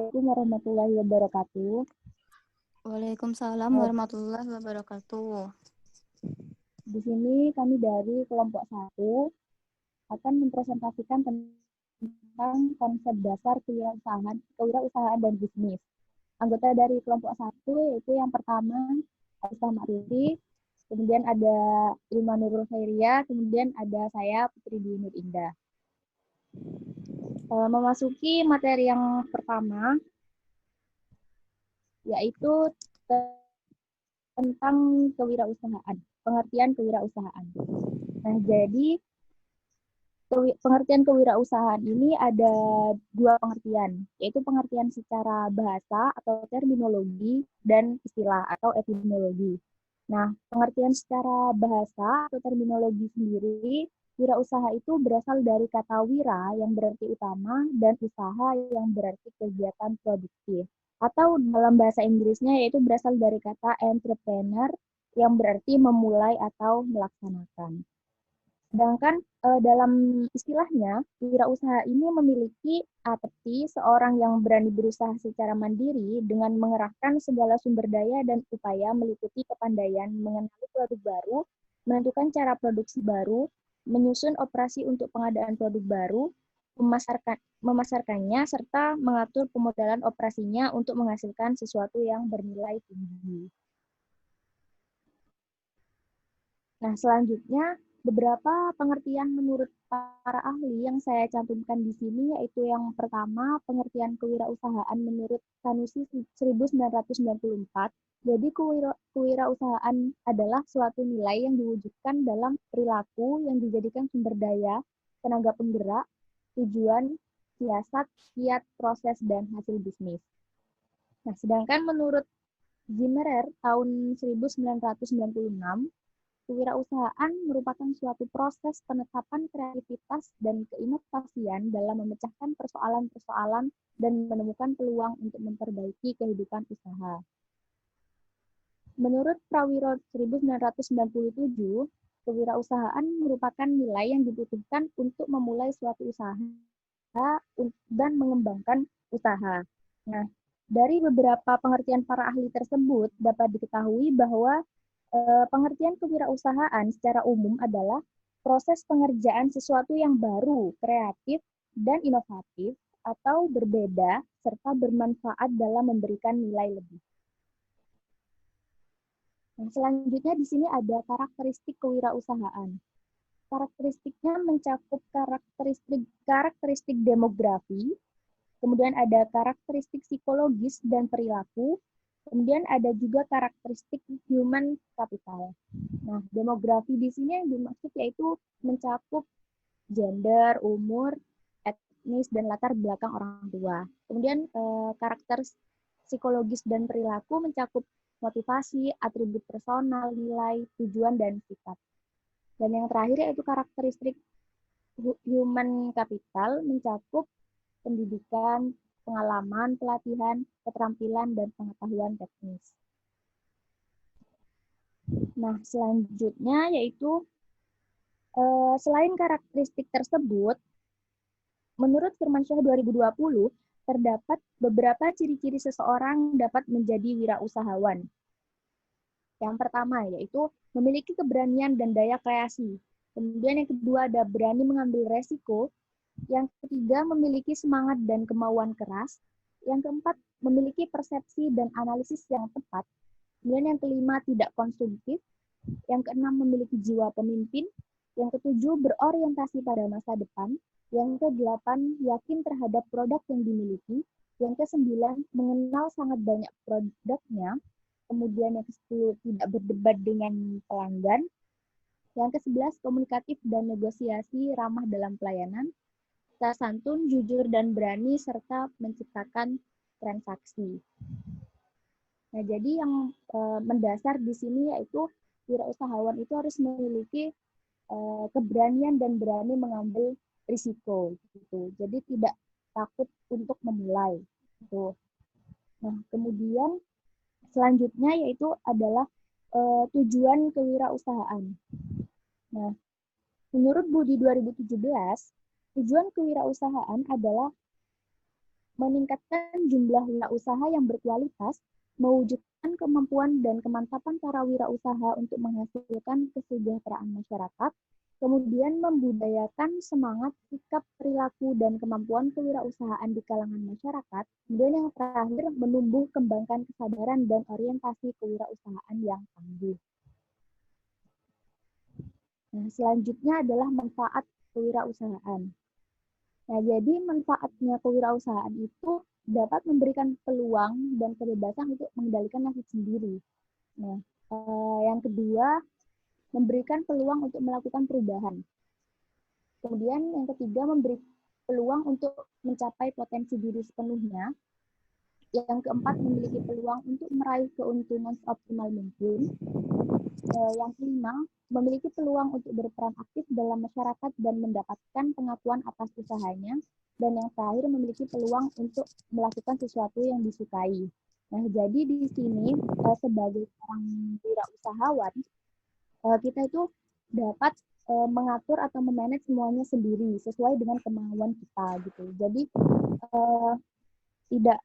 Assalamualaikum warahmatullahi wabarakatuh. Waalaikumsalam Eh, warahmatullahi wabarakatuh. Di sini kami dari kelompok 1 akan mempresentasikan tentang konsep dasar kewirausahaan dan bisnis. Anggota dari kelompok 1 yaitu yang pertama Aisyah Ma'rufi, kemudian ada Ilma Nurul Khairia, kemudian ada saya Putri Dwi Nur Indah. Memasuki materi yang pertama, yaitu tentang kewirausahaan, pengertian kewirausahaan. Nah, jadi pengertian kewirausahaan ini ada dua pengertian, yaitu pengertian secara bahasa atau terminologi dan istilah atau etimologi. Nah, pengertian secara bahasa atau terminologi sendiri, wirausaha itu berasal dari kata wira yang berarti utama dan usaha yang berarti kegiatan produktif. Atau dalam bahasa Inggrisnya yaitu berasal dari kata entrepreneur yang berarti memulai atau melaksanakan. Sedangkan dalam istilahnya, wirausaha ini memiliki arti seorang yang berani berusaha secara mandiri dengan mengerahkan segala sumber daya dan upaya meliputi kepandaian mengenali produk baru, menentukan cara produksi baru, menyusun operasi untuk pengadaan produk baru, memasarkannya, serta mengatur pemodalan operasinya untuk menghasilkan sesuatu yang bernilai tinggi. Nah, selanjutnya beberapa pengertian menurut para ahli yang saya cantumkan di sini yaitu yang pertama pengertian kewirausahaan menurut Sanusi 1994. Jadi kewirausahaan adalah suatu nilai yang diwujudkan dalam perilaku yang dijadikan sumber daya, tenaga penggerak, tujuan, siasat, kiat, proses, dan hasil bisnis. Nah, sedangkan menurut Zimmerer tahun 1996, kewirausahaan merupakan suatu proses penetapan kreativitas dan keinovasian dalam memecahkan persoalan-persoalan dan menemukan peluang untuk memperbaiki kehidupan usaha. Menurut Prawiro 1997, kewirausahaan merupakan nilai yang dibutuhkan untuk memulai suatu usaha dan mengembangkan usaha. Nah, dari beberapa pengertian para ahli tersebut dapat diketahui bahwa pengertian kewirausahaan secara umum adalah proses pengerjaan sesuatu yang baru, kreatif, dan inovatif, atau berbeda, serta bermanfaat dalam memberikan nilai lebih. Nah, selanjutnya di sini ada karakteristik kewirausahaan. Karakteristiknya mencakup karakteristik demografi, kemudian ada karakteristik psikologis dan perilaku, kemudian ada juga karakteristik human capital. Nah, demografi di sini yang dimaksud yaitu mencakup gender, umur, etnis, dan latar belakang orang tua. Kemudian karakter psikologis dan perilaku mencakup motivasi, atribut personal, nilai, tujuan, dan sikap. Dan yang terakhir yaitu karakteristik human capital mencakup pendidikan, pengalaman, pelatihan, keterampilan, dan pengetahuan teknis. Nah, selanjutnya yaitu selain karakteristik tersebut, menurut Firmansyah 2020, terdapat beberapa ciri-ciri seseorang dapat menjadi wirausahawan. Yang pertama yaitu memiliki keberanian dan daya kreasi. Kemudian yang kedua ada berani mengambil resiko. Yang ketiga memiliki semangat dan kemauan keras. Yang keempat memiliki persepsi dan analisis yang tepat. Kemudian yang kelima tidak konsumtif. Yang keenam memiliki jiwa pemimpin. Yang ketujuh berorientasi pada masa depan. Yang kedelapan yakin terhadap produk yang dimiliki. Yang kesembilan mengenal sangat banyak produknya. Kemudian yang ke-10 tidak berdebat dengan pelanggan. Yang ke-11 komunikatif dan negosiasi ramah dalam pelayanan. Santun, jujur, dan berani, serta menciptakan transaksi. Nah, jadi yang mendasar di sini yaitu wirausahawan itu harus memiliki keberanian dan berani mengambil risiko. Gitu. Jadi tidak takut untuk memulai. Gitu. Nah, kemudian selanjutnya yaitu adalah tujuan kewirausahaan. Nah, menurut Budi 2017, tujuan kewirausahaan adalah meningkatkan jumlah wirausaha yang berkualitas, mewujudkan kemampuan dan kemantapan para wirausaha untuk menghasilkan kesejahteraan masyarakat, kemudian membudayakan semangat, sikap, perilaku, dan kemampuan kewirausahaan di kalangan masyarakat, kemudian yang terakhir menumbuh kembangkan kesadaran dan orientasi kewirausahaan yang tangguh. Nah, selanjutnya adalah manfaat kewirausahaan. Nah, jadi manfaatnya kewirausahaan itu dapat memberikan peluang dan kebebasan untuk mengendalikan nasib sendiri. Nah, yang kedua, memberikan peluang untuk melakukan perubahan. Kemudian yang ketiga, memberi peluang untuk mencapai potensi diri sepenuhnya. Yang keempat, memiliki peluang untuk meraih keuntungan seoptimal mungkin. Yang kelima, memiliki peluang untuk berperan aktif dalam masyarakat dan mendapatkan pengakuan atas usahanya. Dan yang terakhir, memiliki peluang untuk melakukan sesuatu yang disukai. Nah, jadi di sini sebagai seorang wirausahawan, kita itu dapat mengatur atau memanage semuanya sendiri sesuai dengan kemauan kita gitu. Jadi tidak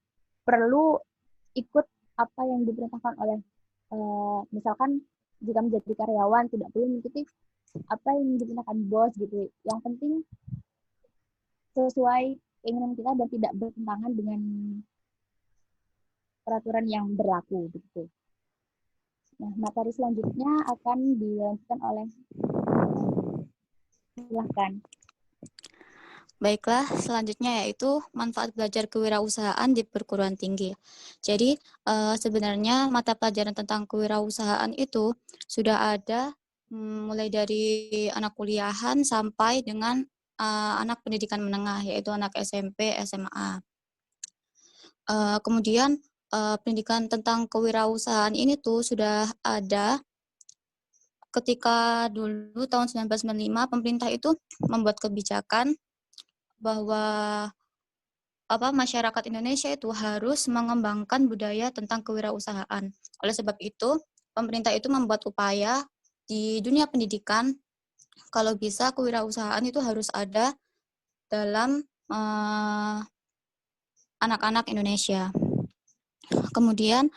perlu ikut apa yang diperintahkan oleh misalkan jika menjadi karyawan tidak perlu mengikuti apa yang diperintahkan bos gitu. Yang penting sesuai keinginan kita dan tidak bertentangan dengan peraturan yang berlaku gitu. Nah, materi selanjutnya akan dilanjutkan oleh silahkan. Baiklah, selanjutnya yaitu manfaat belajar kewirausahaan di perguruan tinggi. Jadi, sebenarnya mata pelajaran tentang kewirausahaan itu sudah ada mulai dari anak kuliahan sampai dengan anak pendidikan menengah, yaitu anak SMP, SMA. Kemudian, pendidikan tentang kewirausahaan ini tuh sudah ada ketika dulu tahun 1995 pemerintah itu membuat kebijakan bahwa masyarakat Indonesia itu harus mengembangkan budaya tentang kewirausahaan. Oleh sebab itu, pemerintah itu membuat upaya di dunia pendidikan, kalau bisa kewirausahaan itu harus ada dalam anak-anak Indonesia. Kemudian,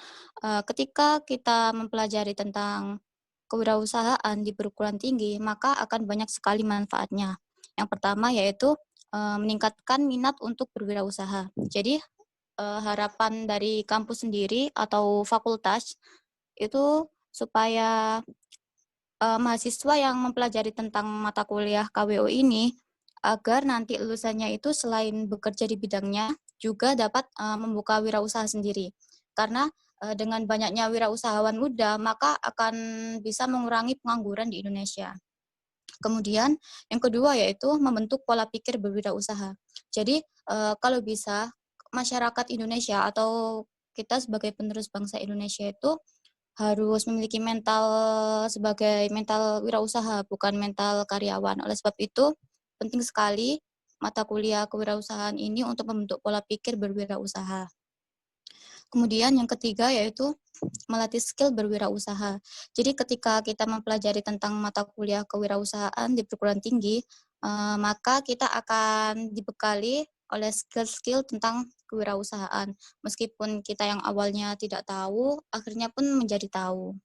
ketika kita mempelajari tentang kewirausahaan di perguruan tinggi, maka akan banyak sekali manfaatnya. Yang pertama yaitu meningkatkan minat untuk berwirausaha. Jadi, harapan dari kampus sendiri atau fakultas itu supaya mahasiswa yang mempelajari tentang mata kuliah KWO ini agar nanti lulusannya itu selain bekerja di bidangnya juga dapat membuka wirausaha sendiri. Karena dengan banyaknya wirausahawan muda maka akan bisa mengurangi pengangguran di Indonesia. Kemudian yang kedua yaitu membentuk pola pikir berwirausaha. Jadi kalau bisa masyarakat Indonesia atau kita sebagai penerus bangsa Indonesia itu harus memiliki mental sebagai mental wirausaha, bukan mental karyawan. Oleh sebab itu, penting sekali mata kuliah kewirausahaan ini untuk membentuk pola pikir berwirausaha. Kemudian yang ketiga yaitu melatih skill berwirausaha. Jadi ketika kita mempelajari tentang mata kuliah kewirausahaan di perguruan tinggi, maka kita akan dibekali oleh skill-skill tentang kewirausahaan. Meskipun kita yang awalnya tidak tahu, akhirnya pun menjadi tahu.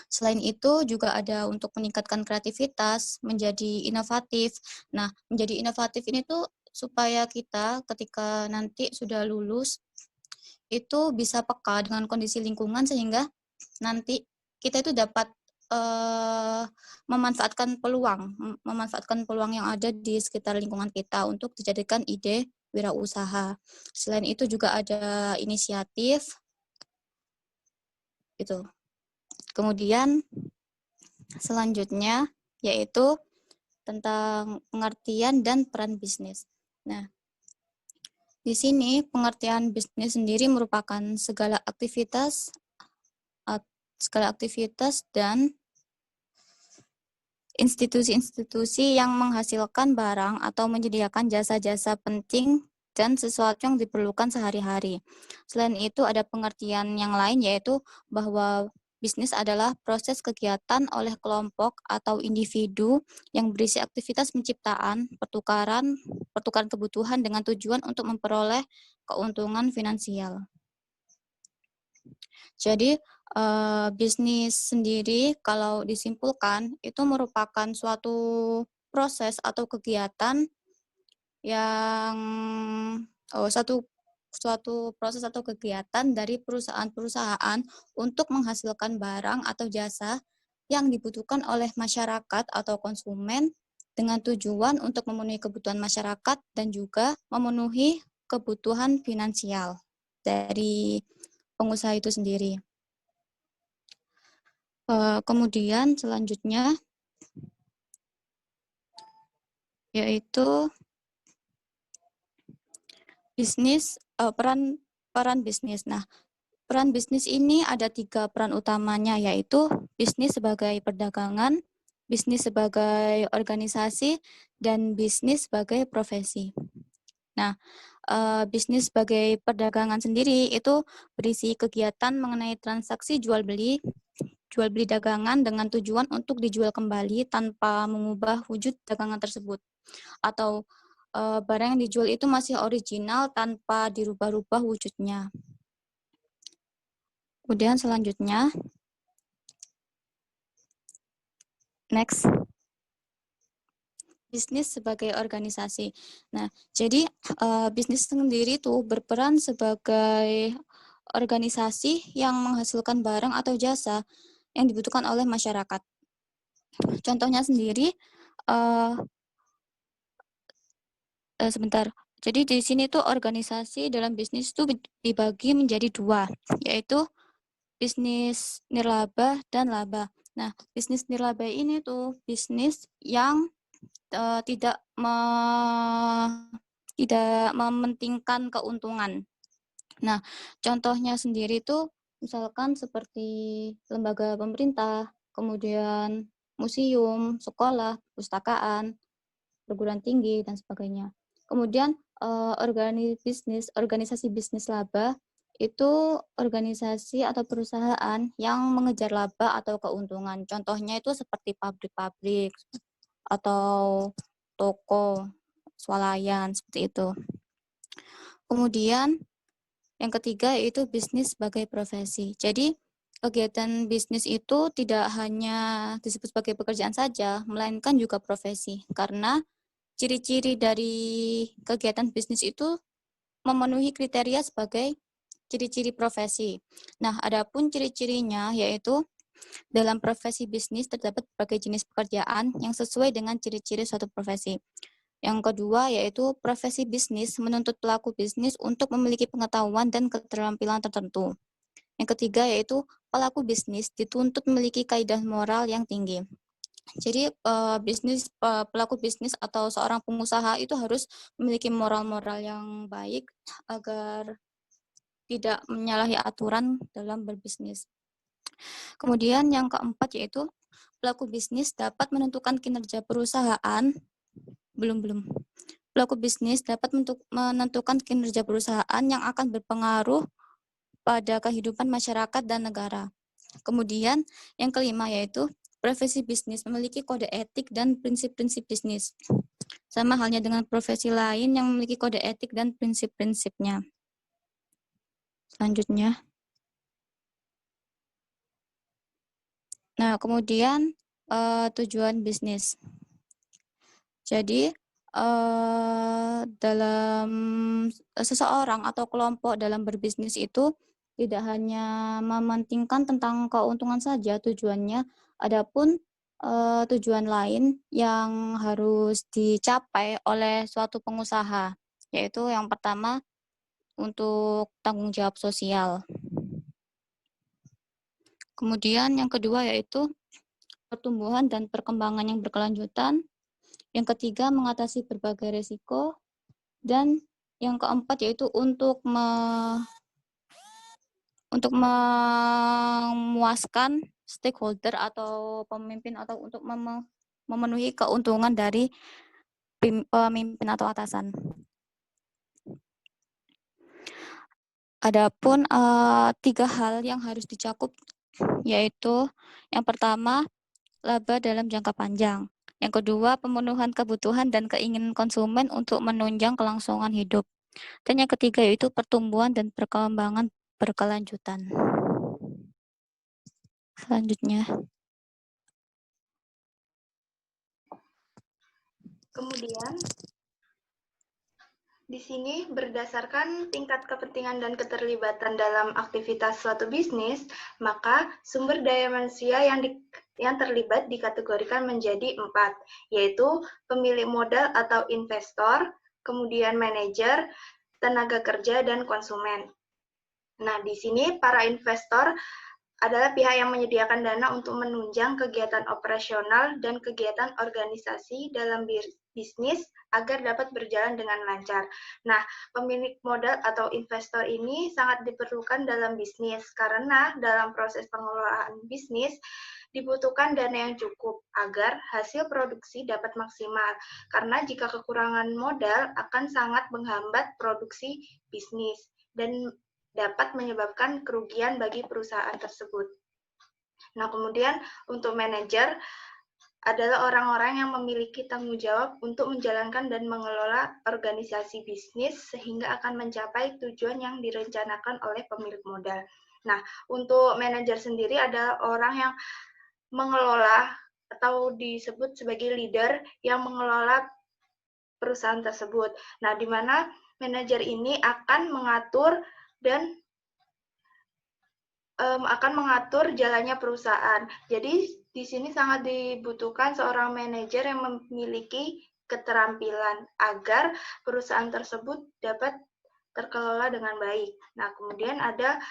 Selain itu juga ada untuk meningkatkan kreativitas, menjadi inovatif. Nah, menjadi inovatif ini tuh supaya kita ketika nanti sudah lulus itu bisa peka dengan kondisi lingkungan sehingga nanti kita itu dapat memanfaatkan peluang yang ada di sekitar lingkungan kita untuk dijadikan ide wirausaha. Selain itu juga ada inisiatif itu. Kemudian selanjutnya yaitu tentang pengertian dan peran bisnis. Nah, di sini pengertian bisnis sendiri merupakan segala aktivitas dan institusi-institusi yang menghasilkan barang atau menyediakan jasa-jasa penting dan sesuatu yang diperlukan sehari-hari. Selain itu ada pengertian yang lain yaitu bahwa bisnis adalah proses kegiatan oleh kelompok atau individu yang berisi aktivitas penciptaan, pertukaran kebutuhan dengan tujuan untuk memperoleh keuntungan finansial. Jadi, bisnis sendiri kalau disimpulkan itu merupakan suatu proses atau kegiatan yang suatu proses atau kegiatan dari perusahaan-perusahaan untuk menghasilkan barang atau jasa yang dibutuhkan oleh masyarakat atau konsumen dengan tujuan untuk memenuhi kebutuhan masyarakat dan juga memenuhi kebutuhan finansial dari pengusaha itu sendiri. Kemudian selanjutnya yaitu bisnis, peran bisnis. Nah, peran bisnis ini ada 3 peran utamanya, yaitu bisnis sebagai perdagangan, bisnis sebagai organisasi, dan bisnis sebagai profesi. Nah, bisnis sebagai perdagangan sendiri itu berisi kegiatan mengenai transaksi jual beli dagangan dengan tujuan untuk dijual kembali tanpa mengubah wujud dagangan tersebut. Atau barang yang dijual itu masih original tanpa dirubah-rubah wujudnya. Kemudian selanjutnya, next, bisnis sebagai organisasi. Nah, jadi bisnis sendiri tuh berperan sebagai organisasi yang menghasilkan barang atau jasa yang dibutuhkan oleh masyarakat. Contohnya sendiri, sebentar. Jadi di sini tuh organisasi dalam bisnis tuh dibagi menjadi 2, yaitu bisnis nirlaba dan laba. Nah, bisnis nirlaba ini tuh bisnis yang tidak mementingkan keuntungan. Nah, contohnya sendiri tuh misalkan seperti lembaga pemerintah, kemudian museum, sekolah, perpustakaan, perguruan tinggi, dan sebagainya. Kemudian organisasi bisnis laba itu organisasi atau perusahaan yang mengejar laba atau keuntungan. Contohnya itu seperti pabrik-pabrik atau toko, swalayan, seperti itu. Kemudian yang ketiga yaitu bisnis sebagai profesi. Jadi kegiatan bisnis itu tidak hanya disebut sebagai pekerjaan saja, melainkan juga profesi. Karena ciri-ciri dari kegiatan bisnis itu memenuhi kriteria sebagai ciri-ciri profesi. Nah, adapun ciri-cirinya yaitu dalam profesi bisnis terdapat berbagai jenis pekerjaan yang sesuai dengan ciri-ciri suatu profesi. Yang kedua yaitu profesi bisnis menuntut pelaku bisnis untuk memiliki pengetahuan dan keterampilan tertentu. Yang ketiga yaitu pelaku bisnis dituntut memiliki kaidah moral yang tinggi. Jadi pelaku bisnis atau seorang pengusaha itu harus memiliki moral-moral yang baik agar tidak menyalahi aturan dalam berbisnis. Kemudian yang keempat yaitu pelaku bisnis dapat menentukan kinerja perusahaan. Pelaku bisnis dapat menentukan kinerja perusahaan yang akan berpengaruh pada kehidupan masyarakat dan negara. Kemudian yang kelima yaitu profesi bisnis memiliki kode etik dan prinsip-prinsip bisnis. Sama halnya dengan profesi lain yang memiliki kode etik dan prinsip-prinsipnya. Selanjutnya. Nah, kemudian tujuan bisnis. Jadi, dalam seseorang atau kelompok dalam berbisnis itu tidak hanya mementingkan tentang keuntungan saja tujuannya, adapun tujuan lain yang harus dicapai oleh suatu pengusaha, yaitu yang pertama untuk tanggung jawab sosial. Kemudian yang kedua yaitu pertumbuhan dan perkembangan yang berkelanjutan. Yang ketiga, mengatasi berbagai risiko. Dan yang keempat yaitu untuk memuaskan stakeholder atau pemimpin atau untuk memenuhi keuntungan dari pemimpin atau atasan. Adapun 3 hal yang harus dicakup yaitu yang pertama, laba dalam jangka panjang. Yang kedua, pemenuhan kebutuhan dan keinginan konsumen untuk menunjang kelangsungan hidup. Dan yang ketiga yaitu pertumbuhan dan perkembangan berkelanjutan. Selanjutnya. Kemudian, di sini berdasarkan tingkat kepentingan dan keterlibatan dalam aktivitas suatu bisnis, maka sumber daya manusia yang terlibat dikategorikan menjadi 4, yaitu pemilik modal atau investor, kemudian manajer, tenaga kerja, dan konsumen. Nah, di sini para investor adalah pihak yang menyediakan dana untuk menunjang kegiatan operasional dan kegiatan organisasi dalam bisnis agar dapat berjalan dengan lancar. Nah, pemilik modal atau investor ini sangat diperlukan dalam bisnis karena dalam proses pengelolaan bisnis dibutuhkan dana yang cukup agar hasil produksi dapat maksimal. Karena jika kekurangan modal akan sangat menghambat produksi bisnis dan dapat menyebabkan kerugian bagi perusahaan tersebut. Nah, kemudian untuk manajer adalah orang-orang yang memiliki tanggung jawab untuk menjalankan dan mengelola organisasi bisnis sehingga akan mencapai tujuan yang direncanakan oleh pemilik modal. Nah, untuk manajer sendiri adalah orang yang mengelola atau disebut sebagai leader yang mengelola perusahaan tersebut. Nah, di mana manajer ini akan mengatur dan akan mengatur jalannya perusahaan. Jadi di sini sangat dibutuhkan seorang manajer yang memiliki keterampilan agar perusahaan tersebut dapat terkelola dengan baik. Nah, kemudian ada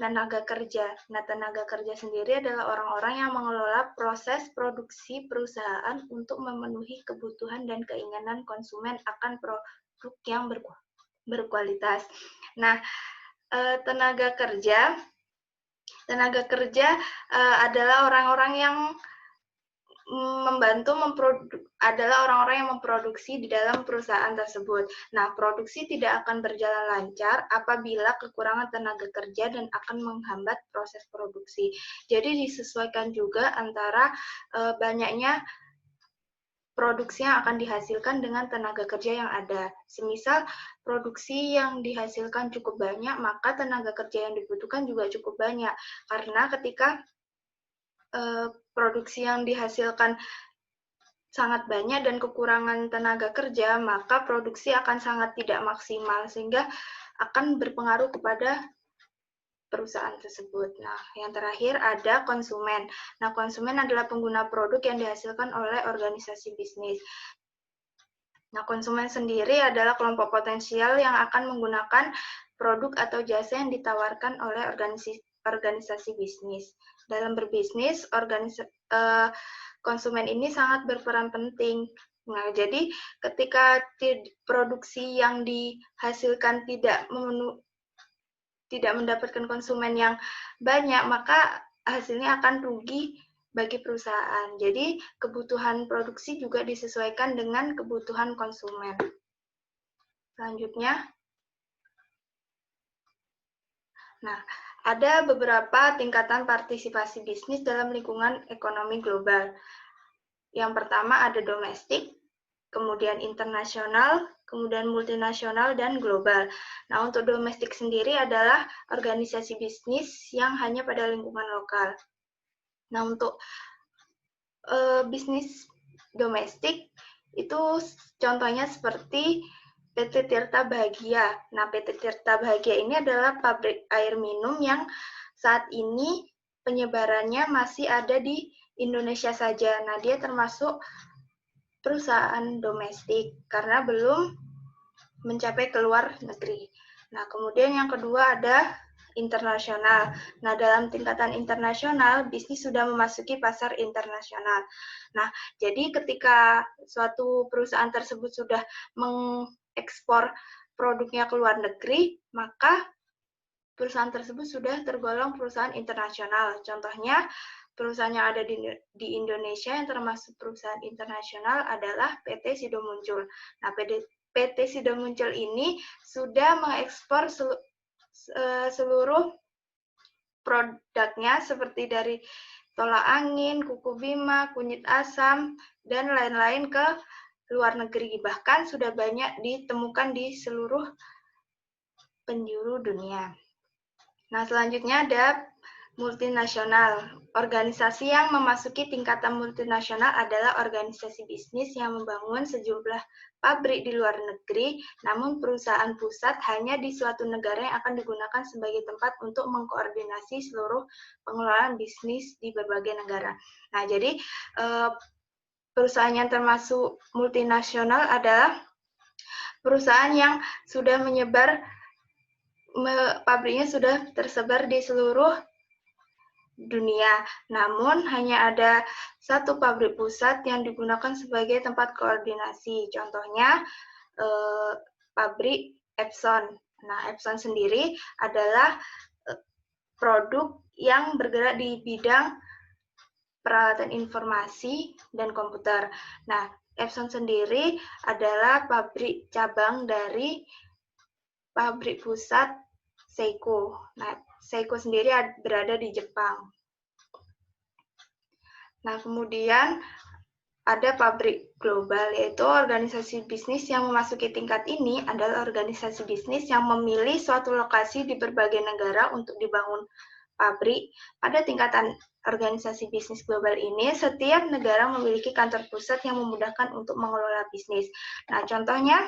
tenaga kerja. Nah, tenaga kerja sendiri adalah orang-orang yang mengelola proses produksi perusahaan untuk memenuhi kebutuhan dan keinginan konsumen akan produk yang berkualitas. Nah, tenaga kerja adalah orang-orang yang adalah orang-orang yang memproduksi di dalam perusahaan tersebut. Nah, produksi tidak akan berjalan lancar apabila kekurangan tenaga kerja dan akan menghambat proses produksi. Jadi disesuaikan juga antara banyaknya produksi yang akan dihasilkan dengan tenaga kerja yang ada. Semisal produksi yang dihasilkan cukup banyak, maka tenaga kerja yang dibutuhkan juga cukup banyak. Karena ketika produksi yang dihasilkan sangat banyak dan kekurangan tenaga kerja, maka produksi akan sangat tidak maksimal, sehingga akan berpengaruh kepada perusahaan tersebut. Nah, yang terakhir ada konsumen. Nah, konsumen adalah pengguna produk yang dihasilkan oleh organisasi bisnis. Nah, konsumen sendiri adalah kelompok potensial yang akan menggunakan produk atau jasa yang ditawarkan oleh organisasi bisnis. Dalam berbisnis, konsumen ini sangat berperan penting. Nah, jadi ketika produksi yang dihasilkan tidak mendapatkan konsumen yang banyak, maka hasilnya akan rugi bagi perusahaan. Jadi, kebutuhan produksi juga disesuaikan dengan kebutuhan konsumen. Selanjutnya, nah, ada beberapa tingkatan partisipasi bisnis dalam lingkungan ekonomi global. Yang pertama ada domestik, kemudian internasional, kemudian multinasional, dan global. Nah, untuk domestik sendiri adalah organisasi bisnis yang hanya pada lingkungan lokal. Nah, untuk bisnis domestik itu contohnya seperti PT Tirta Bahagia. Nah, PT Tirta Bahagia ini adalah pabrik air minum yang saat ini penyebarannya masih ada di Indonesia saja. Nah, dia termasuk perusahaan domestik karena belum mencapai ke luar negeri. Nah, kemudian yang kedua ada internasional. Nah, dalam tingkatan internasional, bisnis sudah memasuki pasar internasional. Nah, jadi ketika suatu perusahaan tersebut sudah mengekspor produknya ke luar negeri, maka perusahaan tersebut sudah tergolong perusahaan internasional. Contohnya, perusahaan yang ada di Indonesia yang termasuk perusahaan internasional adalah PT Sido Muncul. Nah, PT Sido Muncul ini sudah mengekspor seluruh produknya seperti dari tolak angin, kuku bima, kunyit asam, dan lain-lain ke luar negeri. Bahkan sudah banyak ditemukan di seluruh penjuru dunia. Nah, selanjutnya ada multinasional. Organisasi yang memasuki tingkatan multinasional adalah organisasi bisnis yang membangun sejumlah pabrik di luar negeri, namun perusahaan pusat hanya di suatu negara yang akan digunakan sebagai tempat untuk mengkoordinasi seluruh pengelolaan bisnis di berbagai negara. Nah, jadi perusahaan yang termasuk multinasional adalah perusahaan yang sudah menyebar, pabriknya sudah tersebar di seluruh dunia, namun hanya ada satu pabrik pusat yang digunakan sebagai tempat koordinasi. Contohnya pabrik Epson. Nah, Epson sendiri adalah produk yang bergerak di bidang peralatan informasi dan komputer. Nah, Epson sendiri adalah pabrik cabang dari pabrik pusat Seiko. Nah, Seiko sendiri berada di Jepang. Nah, kemudian ada pabrik global, yaitu organisasi bisnis yang memasuki tingkat ini adalah organisasi bisnis yang memilih suatu lokasi di berbagai negara untuk dibangun pabrik. Pada tingkatan organisasi bisnis global ini, setiap negara memiliki kantor pusat yang memudahkan untuk mengelola bisnis. Nah, contohnya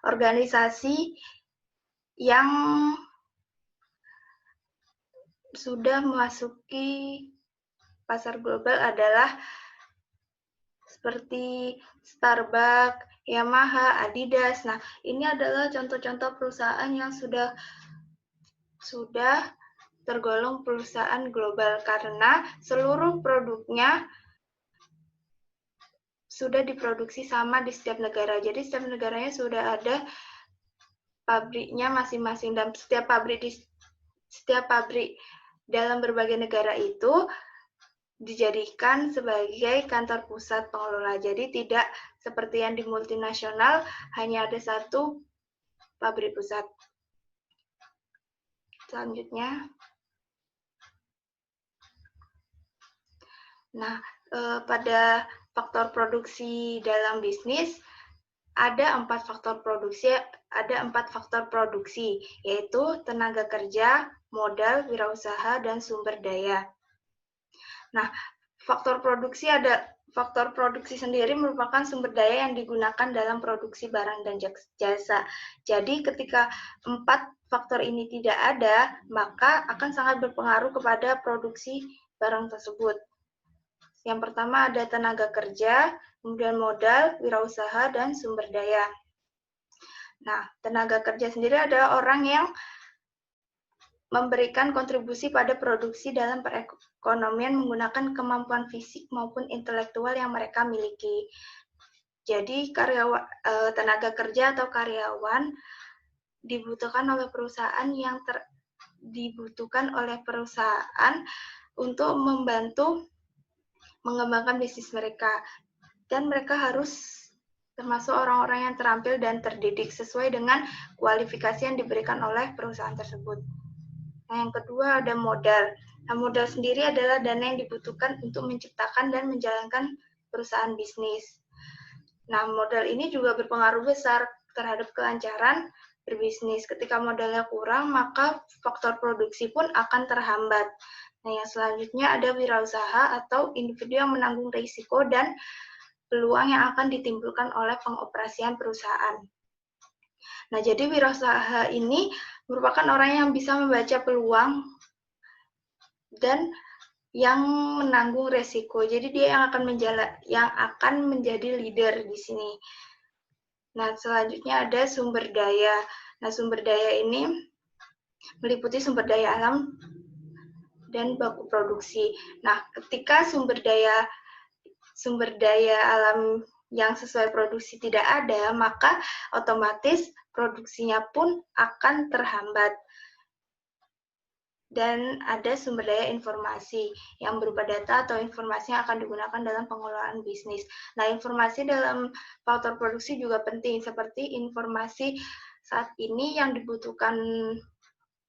organisasi yang sudah memasuki pasar global adalah seperti Starbucks, Yamaha, Adidas. Nah, ini adalah contoh-contoh perusahaan yang sudah tergolong perusahaan global karena seluruh produknya sudah diproduksi sama di setiap negara. Jadi setiap negaranya sudah ada pabriknya masing-masing, dan setiap pabrik dalam berbagai negara itu dijadikan sebagai kantor pusat pengelola. Jadi tidak seperti yang di multinasional, hanya ada satu pabrik pusat. Selanjutnya. Nah, pada faktor produksi dalam bisnis, ada 4 faktor produksi, yaitu tenaga kerja, modal, wirausaha, dan sumber daya. Nah, faktor produksi sendiri merupakan sumber daya yang digunakan dalam produksi barang dan jasa. Jadi ketika 4 faktor ini tidak ada, maka akan sangat berpengaruh kepada produksi barang tersebut. Yang pertama ada tenaga kerja, kemudian modal, wirausaha, dan sumber daya. Nah, tenaga kerja sendiri adalah orang yang memberikan kontribusi pada produksi dalam perekonomian menggunakan kemampuan fisik maupun intelektual yang mereka miliki. Jadi tenaga kerja atau karyawan dibutuhkan oleh perusahaan untuk membantu mengembangkan bisnis mereka, dan mereka harus termasuk orang-orang yang terampil dan terdidik sesuai dengan kualifikasi yang diberikan oleh perusahaan tersebut. Nah, yang kedua ada modal. Nah, modal sendiri adalah dana yang dibutuhkan untuk menciptakan dan menjalankan perusahaan bisnis. Nah, modal ini juga berpengaruh besar terhadap kelancaran berbisnis. Ketika modalnya kurang, maka faktor produksi pun akan terhambat. Nah, yang selanjutnya ada wirausaha atau individu yang menanggung risiko dan peluang yang akan ditimbulkan oleh pengoperasian perusahaan. Nah, jadi wirausaha ini merupakan orang yang bisa membaca peluang dan yang menanggung risiko. Jadi dia yang akan menjadi leader di sini. Nah, selanjutnya ada sumber daya. Nah, sumber daya ini meliputi sumber daya alam dan baku produksi. Nah, ketika sumber daya alam yang sesuai produksi tidak ada, maka otomatis produksinya pun akan terhambat. Dan ada sumber daya informasi yang berupa data atau informasi yang akan digunakan dalam pengelolaan bisnis. Nah, informasi dalam faktor produksi juga penting, seperti informasi saat ini yang dibutuhkan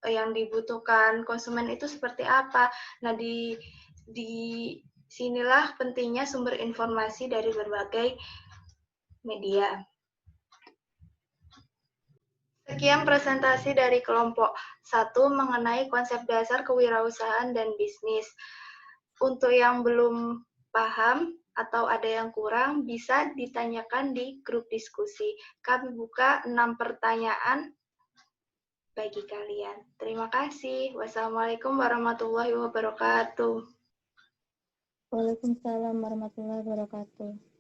yang dibutuhkan konsumen itu seperti apa. Nah, di sinilah pentingnya sumber informasi dari berbagai media. Sekian presentasi dari kelompok 1 mengenai konsep dasar kewirausahaan dan bisnis. Untuk yang belum paham atau ada yang kurang, bisa ditanyakan di grup diskusi. Kami buka 6 pertanyaan bagi kalian. Terima kasih. Wassalamualaikum warahmatullahi wabarakatuh. Waalaikumsalam warahmatullahi wabarakatuh.